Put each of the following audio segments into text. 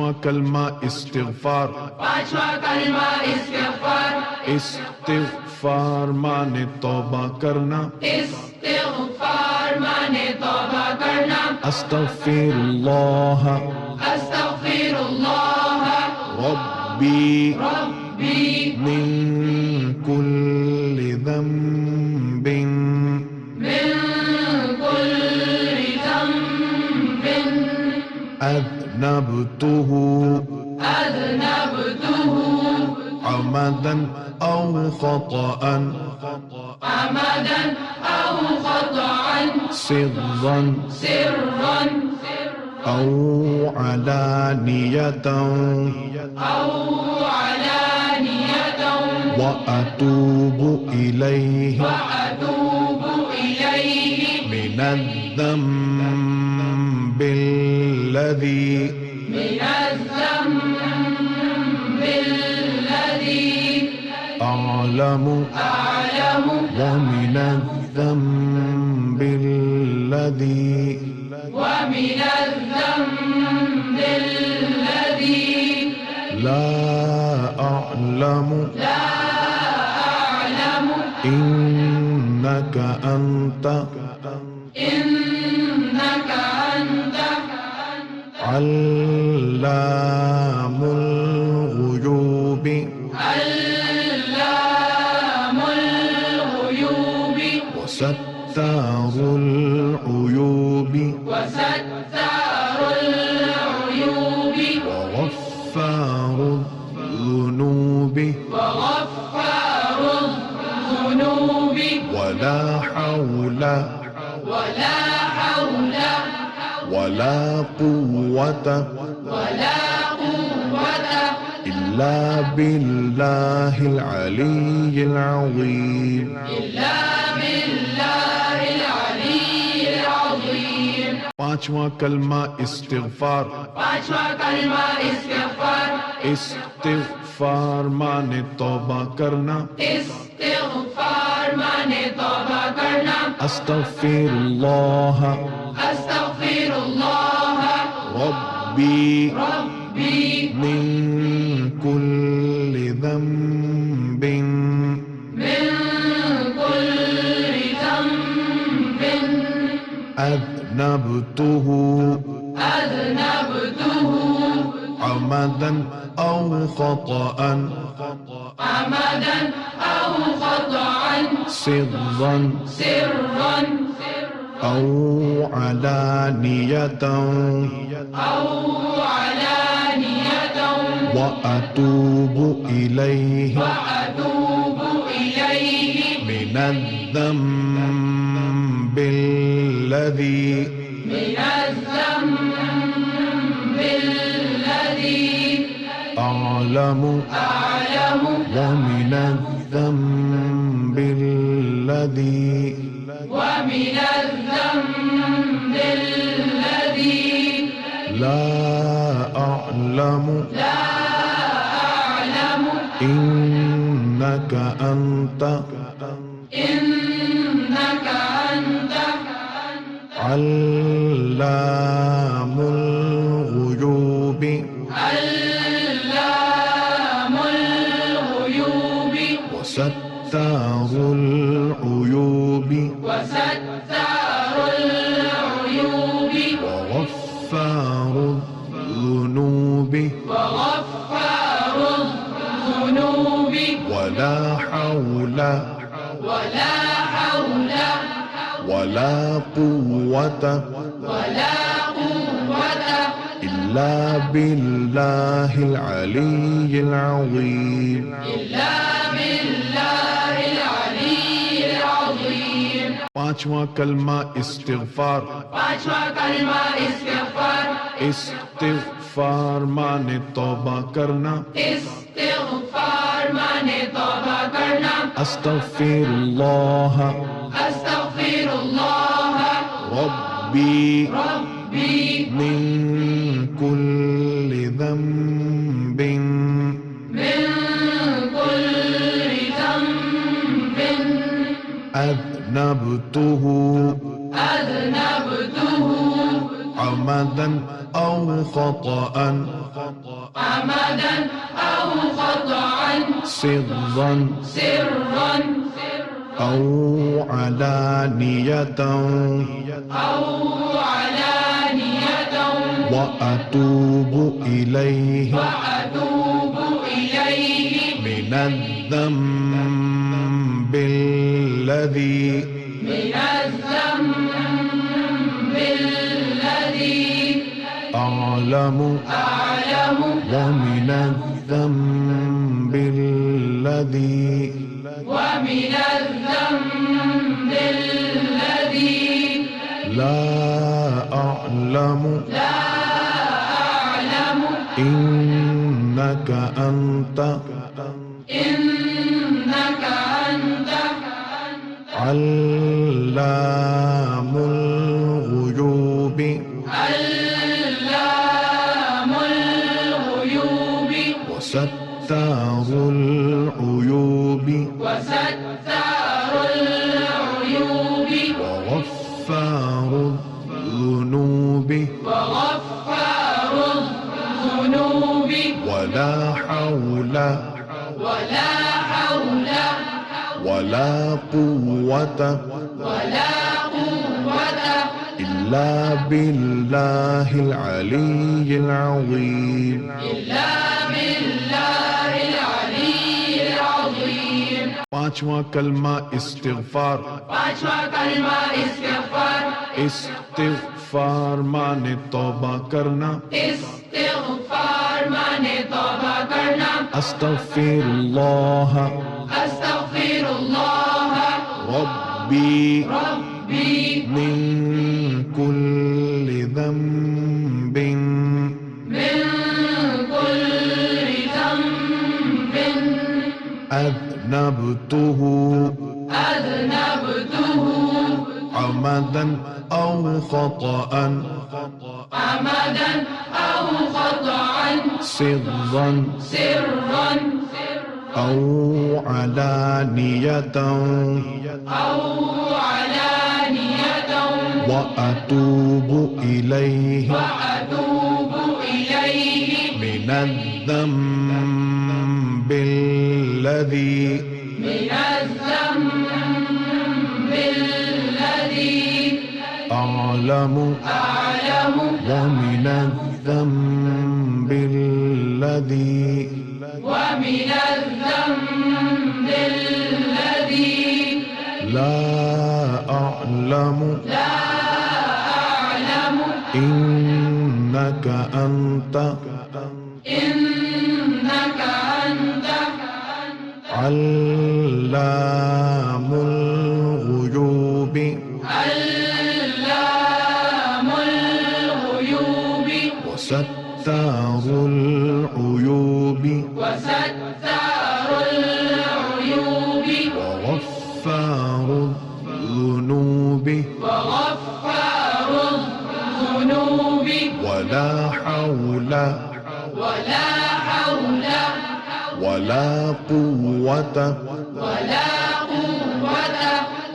पांचवा कलमा इस्तिग़फ़ार। पांचवा कलमा इस्तिग़फ़ार। इस्तिग़फ़ार माने तौबा करना। इस्तिग़फ़ार माने तौबा करना। अस्तग़फ़िरुल्लाह अस्तग़फ़िरुल्लाह रब्बी रब्बी मिन कुल्लि ज़ंबिन मिन कुल्लि ज़ंबिन अज़नबतुहु अज़नबतुहु अमदन औ ख़तअन अमदन औ ख़तअन सिर्रन सिर्रन औ अलानियतन औ अलानियतन व अतूबु इलैहि वअतूबु इलैहि मिनज़्ज़म्बिल्लज़ी मिनज़्ज़म्बिल्लज़ी अअलमु अअलमु व मिनज़्ज़म्बिल्लज़ी वमिनज़्ज़म्बिल्लज़ी ला अअलमु ला अअलमु इन्नक अन्त इन्नक अन्त अल्लामुल गुयूबि अल्लामुल गुयूबि वसत्तारुल उयूबि वसत्तारुल उयूबि वगफ्फारुल ज़ुनूबि वगफ्फारुल ज़ुनूबि वला हौला वला हौला वला कुव्वत वला कुव्वत इल्ला बिल्लाहिल अलिय्यिल अज़ीम। इल्ला बिल्लाहिल अलिय्यिल अज़ीम। पांचवा कलमा इस्तिग़फ़ार। पांचवा कलमा इस्तिग़फ़ार। इस्तिग़फ़ार माने तौबा करना। इस्तिग़फ़ार माने तौबा करना। अस्तग़फ़िरुल्लाह अस्तग़फ़िरुल्लाह रब्बी रब्बी मिन कुल्लि ज़ंबिन मिन कुल्लि ज़ंबिन अज़नबतुहु अज़नबतुहु अमदन औ ख़तअन अमदन औ ख़तअन सिर्रन सिर्रन औ अलानियतन औ अलानियतन व अतूबु इलैहि वअतूबु इलैहि मिनज़्ज़म्बिल्लज़ी मिनज़्ज़म्बिल्लज़ी अअलमु अअलमु व मिनज़्ज़म्बिल्लज़ी वमिनज़्ज़म्बिल्लज़ी ला अअलमु ला अअलमु इन्नक अन्त इन्नक अन्त अल्लामुल गुयूबि अल्लामुल गुयूबि वसत्तारुल उयूबि वसत्तारुल उयूबि वगफ्फारुल ज़ुनूबि वगफ्फारुल ज़ुनूबि वला हौला वला हौला वला कुव्वत वला कुव्वत इल्ला बिल्लाहिल अलिय्यिल अज़ीम। इल्ला बिल्लाहिल अलिय्यिल अज़ीम। पांचवा कलमा इस्तिग़फ़ार। पांचवा कलमा इस्तिग़फ़ार। इस्तिग़फ़ार माने तौबा करना। इस्तिग़फ़ार माने तौबा करना। अस्तग़फिरुल्लाह अस्तग़फिरुल्लाह रब्बी रब्बी मिन कुल्लि ज़ंबिन मिन कुल्लि ज़ंबिन अज़नबतुहु अज़नबतुहु अमदन औ ख़तअन عمدا أو خطأ سرا سرا أو علانية أو علانية وأتوب إليه وأتوب إليه من الذنب الذي من الذنب الذي أعلم أعلم ومن الذنب الذي ومن الذنب الذي لا أعلم لا أعلم إنك أنت إنك أنت علام الغيوب علام الغيوب وستار العيوب وستار العيوب وغفار الذنوب وغفار الذنوب ولا حول ولا حول ولا قوة ولا قوة إلا بالله العلي العظيم إلا بالله العلي العظيم. पांचवा कलमा इस्तिगफार पांचवा कलमा इस्तिगफार इस्तिगफार माने तौबा करना इस्तिगफार माने तौबा करना अस्तगफिरुल्लाह अस्तगफिरुल्लाह रब्बी रब्बी मिन कुल्लि ज़ंबिन من كل ذنب أذنبته أذنبته عمدا أو خطأ عمدا أو خطأ سرا سرا أو علانية أو علانية وأتوب إليه وأتوب إليه من الذنب الذي من الذنب الذي أعلم أعلم ومن الذنب الذي ومن الذنب الذي لا أعلم لا أعلم إنك أنت إنك أنت علام الغيوب علام الغيوب وستار العيوب وستار العيوب وغفار الذنوب وغفار الذنوب ولا حول ولا حول ولا قوة ولا قوة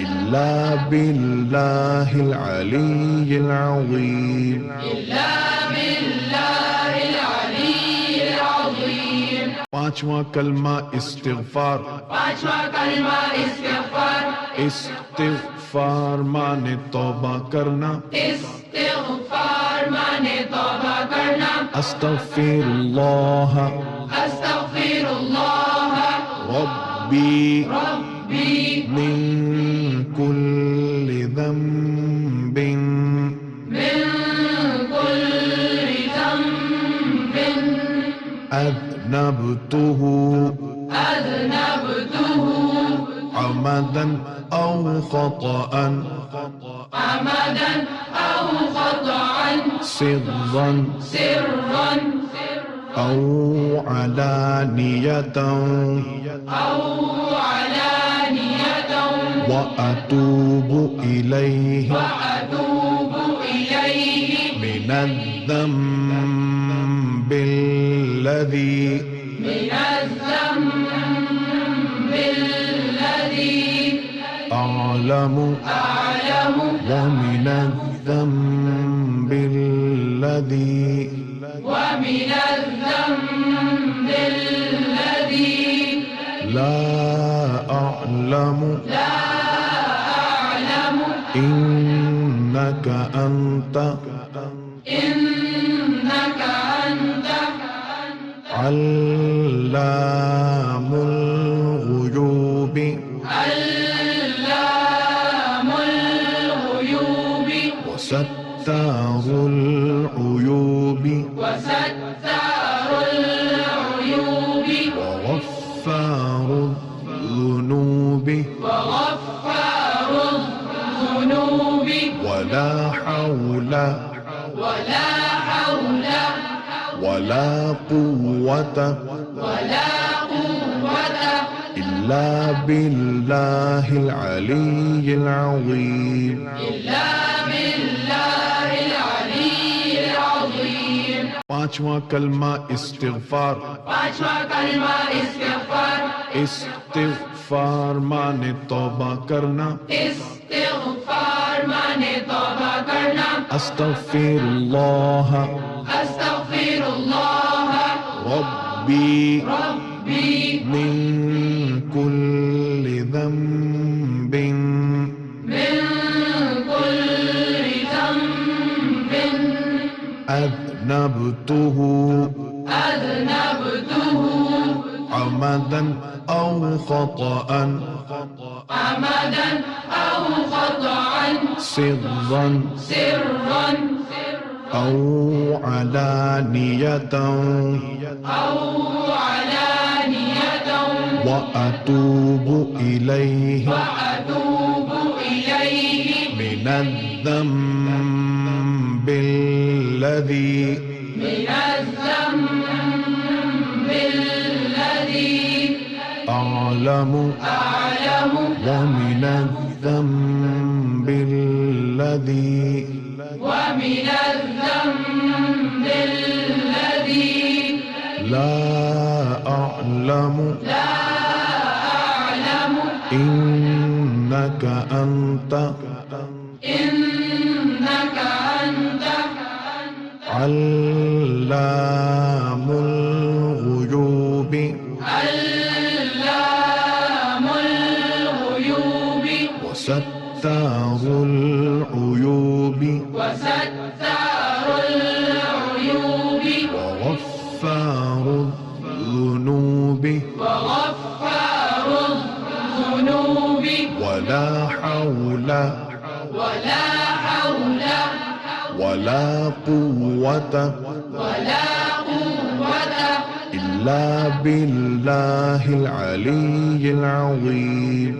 إلا بالله العلي العظيم إلا بالله العلي العظيم. पांचवा कलमा इस्तिगफार पांचवा कलमा इस्तिगफार इस्तिगफार माने तौबा करना इस्तिगफार माने तौबा करना अस्तगफिरुल्लाह अस्तगफिरुल्लाह रब्बी रब्बी मिन कुल्लि ज़ंबिन من كل ذنب أذنبته أذنبته عمدا أو خطأ عمدا أو خطأ سرا سرا أو علانية أو علانية وأتوب إليه وأتوب إليه من الذنب الذي من الذنب الذي أعلم أعلم ومن الذنب الذي ومن الذنب الذي لا أعلم إنك أنت علام الغيوب وستار العيوب وغفار الذنوب ولا حول ولا قوة إلا بالله العلي العظيم. पांचवा कलमा इस्तिग़फ़ार। इस्तिग़फ़ार माने तौबा करना। अस्तग़फ़िरुल्लाह रब्बी मिन कुल्लि ज़ंबिन अज़नबतुहु अमदन औ ख़तअन सिर्रन औ अलानियतन व अतूबु इलैहि मिनज़्ज़म्बिल्लज़ी अअलमु व मिनज़्ज़म्बिल्लज़ी لا أعلم إنك أنت علام الغيوب وستار العيوب وغفار الذنوب ولا حول ولا قوة إلا بالله العلي العظيم.